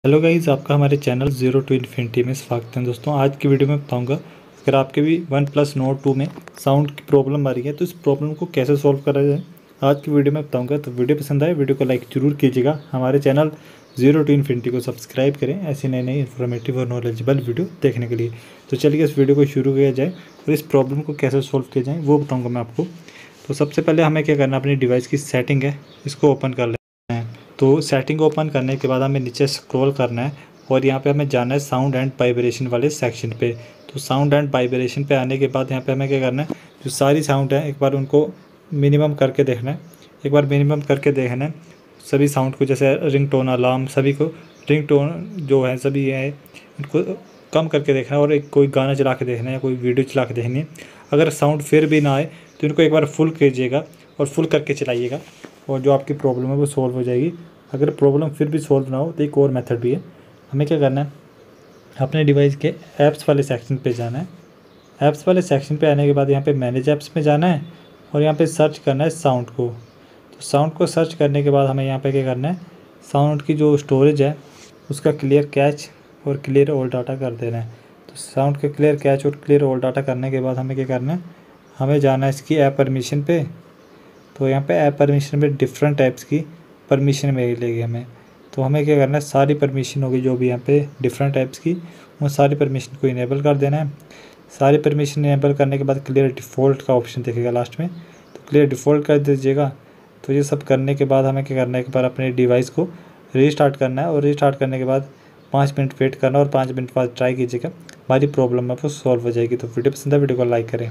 Hello guys, आपका हमारे channel zero two infinity में स्वागत है। दोस्तों, आज की वीडियो में बताऊंगा अगर आपके भी वन प्लस नोट 2 में साउंड की प्रॉब्लम आ रही है तो इस प्रॉब्लम को कैसे सॉल्व करा जाए, आज की वीडियो में बताऊंगा। तो वीडियो पसंद आए वीडियो को लाइक ज़रूर कीजिएगा। हमारे चैनल ज़ीरो टू इन्फिनिटी को सब्सक्राइब करें ऐसी नई नई इन्फॉर्मेटिव और नॉलेजेबल वीडियो देखने के लिए। तो चलिए इस वीडियो को शुरू किया जाए और इस प्रॉब्लम को कैसे सॉल्व किया जाए वो बताऊँगा मैं आपको। तो सबसे पहले हमें क्या करना है, अपनी डिवाइस की सेटिंग है इसको ओपन कर लेना है। तो सेटिंग ओपन करने के बाद हमें नीचे स्क्रॉल करना है और यहाँ पे हमें जाना है साउंड एंड वाइब्रेशन वाले सेक्शन पे। तो साउंड एंड वाइब्रेशन पे आने के बाद यहाँ पे हमें क्या करना है, जो सारी साउंड है एक बार उनको मिनिमम करके देखना है। एक बार मिनिमम करके देखना है सभी साउंड को, जैसे रिंगटोन, अलार्म, सभी को रिंगटोन जो है सभी है इनको कम करके देखना है और एक कोई गाना चला के देखना है या कोई वीडियो चला के देखनी है। अगर साउंड फिर भी ना आए तो इनको एक बार फुल कीजिएगा और फुल करके चलाइएगा और जो आपकी प्रॉब्लम है वो सॉल्व हो जाएगी। अगर प्रॉब्लम फिर भी सॉल्व ना हो तो एक और मेथड भी है। हमें क्या करना है, अपने डिवाइस के ऐप्स वाले सेक्शन पे जाना है। ऐप्स वाले सेक्शन पे आने के बाद यहाँ पे मैनेज ऐप्स में जाना है और यहाँ पे सर्च करना है साउंड को। तो साउंड को सर्च करने के बाद हमें यहाँ पे क्या करना है, साउंड की जो स्टोरेज है उसका क्लियर कैच और क्लियर ऑल डाटा कर देना है। तो साउंड का क्लियर कैच और क्लियर ऑल डाटा करने के बाद हमें क्या करना है, हमें जाना है इसकी ऐप परमिशन पे। तो यहाँ पे ऐप परमिशन पे डिफरेंट ऐप्स की परमिशन मिलेगी हमें। तो हमें क्या करना है, सारी परमिशन होगी जो भी यहाँ पे डिफरेंट ऐप्स की, वो सारी परमिशन को इनेबल कर देना है। सारी परमिशन इनेबल करने के बाद क्लियर डिफ़ॉल्ट का ऑप्शन दिखेगा लास्ट में, तो क्लियर डिफ़ॉल्ट कर दीजिएगा। तो ये सब करने के बाद हमें क्या करना है, एक बार अपने डिवाइस को रीस्टार्ट करना है और रीस्टार्ट करने के बाद 5 मिनट वेट करना और 5 मिनट बाद ट्राई कीजिएगा, हमारी प्रॉब्लम है वो सॉल्व हो जाएगी। तो वीडियो पसंद है वीडियो को लाइक करें।